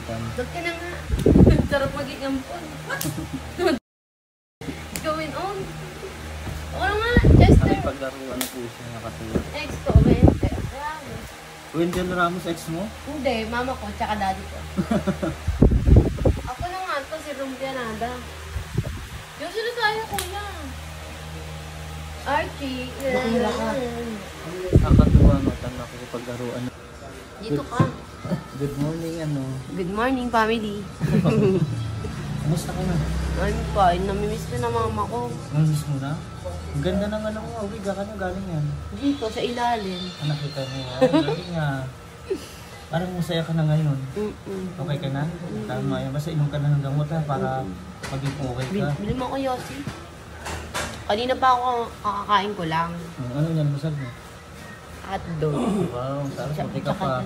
lapitan. Dot ka na nga. Sarap maging ampon. Going on. Oo nga, Chester. Ay, paglaruan ng puso na katulad. Ex ko, Wente. Wendell Ramos, ex mo? Hindi, mama ko, tsaka daddy ko. Ako na nga to, si Rumpianada. Yung sila tayo, kuya. Archie. Bakila ka. Nakakatuwa no, tanda ko paglaruan. Dito ka. Good morning, ano. Good morning, family. Kumusta ka na? I'm fine. Namimiss ko na mama ko. Namiss mo na? Ang ganda ng ano mo, awig, ano galing yan? Dito, sa ilalim. Nakita mo yan, galing nga. Parang masaya ka na ngayon. Okay ka na? Tama yan. Basta inom ka na ng gamot ha, para maging okay ka. Bili mo ko, Yossi. Kanina pa ako kakakain ko lang. Ano yan, masal mo? Hotdog. Wow, tapos pati ka pa.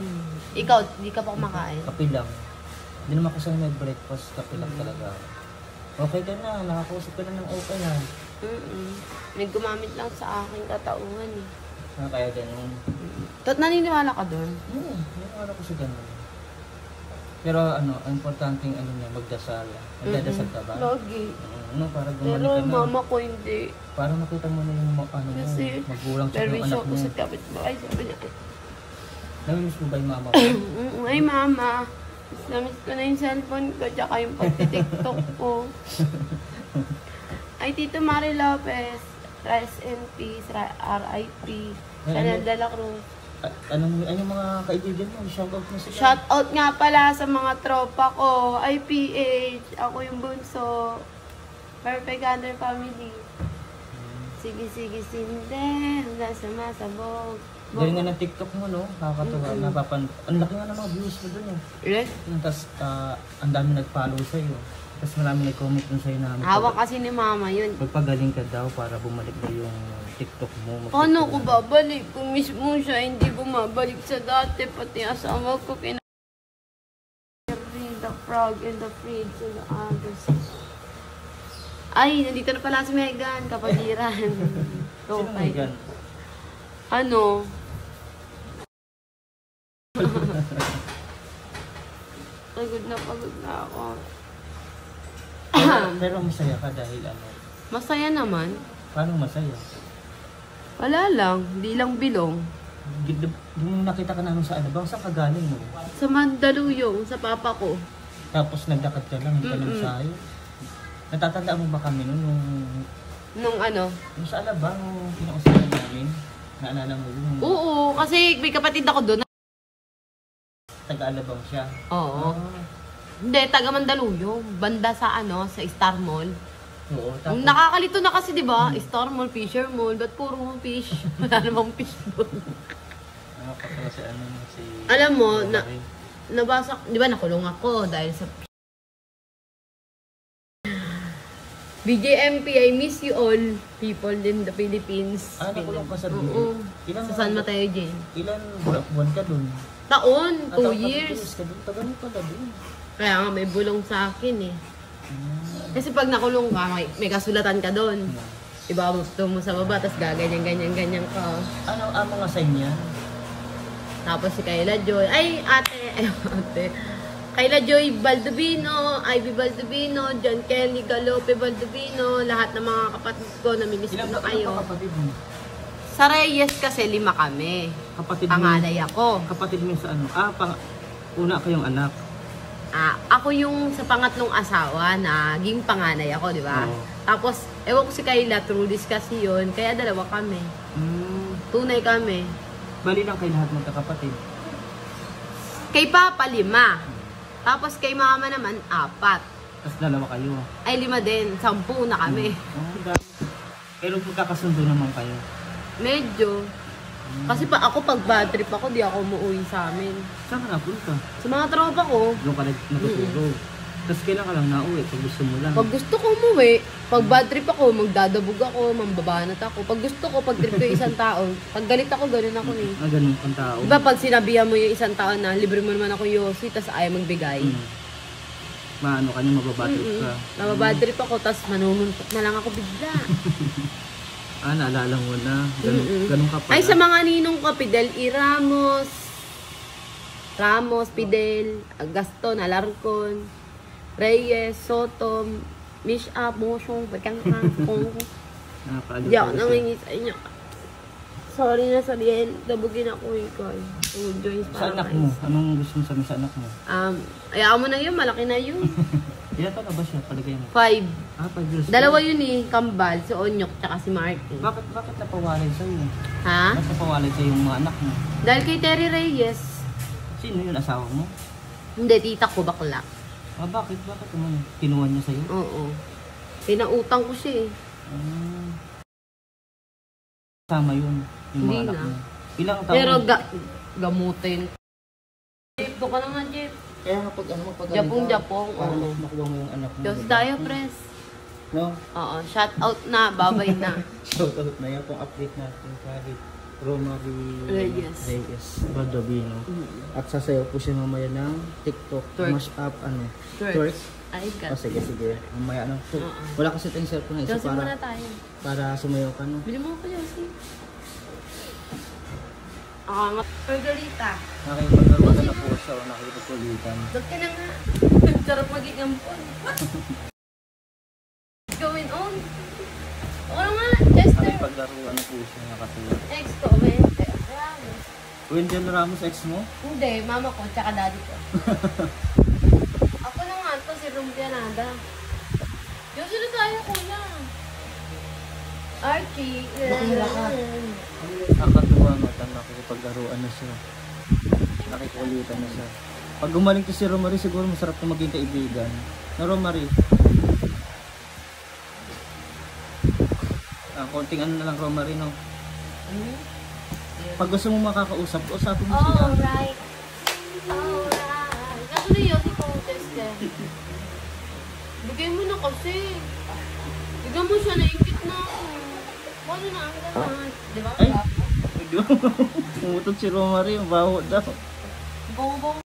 Ikaw, di ka pa kumakain? Kape lang. Hindi naman ako sa'yo mag-breakfast, kape lang talaga. Okay ka na, nakakusap ka na ng okay ha. Naggumamit lang sa aking katauhan eh. Kaya ganun. Naniniwala ka doon? Naniniwala ko sa ganun. Pero ano, ang importanteng ano niya, magdasal. Magdadasal ka ba? Lagi. Para gumaling Pero ka na. mama ko hindi. Para makita mo na yung ano mo, Kasi, magulang sa pero yung anak mo. sa kapitbahay, sabi niya, Namimiss mo ba yung mama mo? ay mama, namiss ko na yung cellphone ko, tsaka yung pagtitiktok ko. Ay, Tito Mari Lopez, rest in peace, R.I.P. Chanel de la Cruz. Anong mga kaibigan mo? Shoutout mo sila. Shoutout nga pala sa mga tropa ko. IPH, ako yung bunso. Perfect Under Family. Sige, sinde, hanggang sa masabog. Galing nga ng TikTok mo, no? Nakakatawa. Ang laki nga ng mga views mo dun, eh. Really? Tapos, ang dami nag-follow sa'yo. Tapos marami nag-comment dun sa'yo na Hawak kasi ni mama yun. magpagaling ka daw para bumalik na yung TikTok mo. Paano ko babalik? Kung mismo siya hindi bumabalik sa dati, pati asawa ko the frog and the fridge and the others. Ay, nandito na pala si Megan, kapaliran. Sino Megan? Ano? Pagod na ako. Pero masaya ka dahil ano? Masaya naman. Paano masaya? Wala lang, di lang bilong. Yung nakita ka namin sa ano, bang saan ka galing mo? Sa Mandaluyong, sa papa ko. Tapos nagdakad ka lang, hindi ka nagsayo. Natatandaan mo ba kami nun? Nung ano? Yung sa Alabang, yung pinausahan namin, naalala mo yun? Oo, kasi may kapatid ako doon. Taga-Alabang siya. Oo. Hindi, taga Mandaluyong. Banda sa ano, sa Star Mall. Oo, tapos... Nakakalito na kasi, di ba? Star Mall, Fisher Mall. Ba't puro fish? Wala namang fish doon. Kapag si ano, si... Alam mo, nabasa, di ba nakulong ako dahil sa... BJMP, I miss you all people in the Philippines. Nakulong ka sa Oo. Ilan Sa San Mateo Jail. Ilan buwan ka dun? Taon, 2 years. Tagal mo pala dun. Kaya nga may bulong sa akin eh. Kasi pag nakulong ka, may kasulatan ka doon. Ibabato mo sa baba, tapos gaganyan ka. Ano ang mga sign niya? Tapos si Kayla Joy, ate. Kayla Joy Baldovino, Ivy Baldovino, John Kelly Galope Baldovino, lahat ng mga kapatid ko, namimiss ko na kayo. Ilang kapatid mo? Sa Reyes kasi 5 kami. Kapatid Panganay ako. Kapatid mo sa ano? Una kayong anak. Ako yung sa pangatlong asawa, naging panganay ako, di ba? Oo. Tapos, ewan ko si Kayla, through this kasi yun, kaya 2 kami. Tunay kami. Bali lang kayo lahat magkakapatid. Kay Papa, 5. Tapos kay Mama naman, 4. Tapos 2 kayo. Ay, 5 din. 10 na kami. Pero magkakasundo naman kayo. Medyo. Kasi ako pag bad trip ako, di ako umuwi sa amin. Saan ka napunta? Sa mga tropa ko. Doon ka natutulog. Tapos kailan ka lang nauwi pag gusto mo lang. Pag gusto ko umuwi, pag bad trip ako, magdadabog ako, mambabanat ako. Pag gusto ko, pag trip ko yung isang tao, pag galit ako, ganun ako eh. Ganun kang tao. Diba pag sinabihan mo yung isang tao na libre mo naman ako Yossi, tas ayaw magbigay. Maano ka niya, mababatrip ka. Mababad trip ako, tas manumuntok na lang ako bigla. Naalala mo na. Ganun ka pala. Ay, sa mga ninong ko, Fidel E. Ramos, Ramos, Fidel, Gaston, Alarcon, Reyes, Soto, Mish Up, Mosyong, Pagkangkang, Kong. Nakakaaliw Di ako talaga siya. nangingi sa inyo. Sorry na sabihin, dabugin ako ikaw. Joyce, Sa anak mo, anong gusto mo sabihin sa anak mo? Ayaw mo na yun, malaki na yun. Ilan taon na ba siya palagay mo? 5. 5 years old. Dalawa yun eh, Kambal, si Onyok, tsaka si Martin. Bakit napawalay sa'yo? Ha? Bakit napawalay sa'yo yung mga anak mo? Dahil kay Terry Reyes. Sino yun, asawa mo? Hindi, tita ko bakla. Bakit? Bakit naman? Kinuha niya sa'yo? Oo. Pinautang ko siya eh. Kasama yun, yung Hindi mga anak na. mo. Ilang taon? Pero gamutin. Jeep, doon ka na nga, Jeep. Kaya kapag ano, magpagaling Japong, para oo. makuha mo yung anak mo. Diyos diba? tayo, pres. No? Oo, shout out na, babay na. Shoutout na yan kung update natin kay Romary Reyes. Baldovino. At sasayaw po siya mamaya ng TikTok. Twerk. Mash up, Twerk. twerk. Ay, God. Sige. Mamaya So, Oo. wala kasi tayong cellphone na isa Josie muna para, tayo. para sumayaw ka, no? Bili mo ako, Josie. Nga. Margarita. Nakipagkaroon na po siya o nakipagkulitan. Dog ka na nga. Sarap maging ampon. What's going on? Oo nga, Chester. Nakipaglaruan na po siya nakatuwa. Ex ko, Wente. Wendell Ramos ex mo? Hindi, mama ko, tsaka daddy ko. Ako na nga to, si Rumpianada. Yung sila tayo, kuya. Archie. Bakila ka. Nakatuwa no, nakikipaglaruan na siya. Nakikulitan na siya. Pag gumaling to si Romary, siguro masarap na maging kaibigan. Na Romary. Konting ano na lang Romary, no? Pag gusto mo makakausap, usapin mo sila. Alright. Kaso na yun, ikaw Chester. Bigay mo na kasi. Bigyan mo siya, naingit na ako. Paano na ang gano'n? Di ba? Ay! Pumutot si Romary, ang baho daw. Bongbong.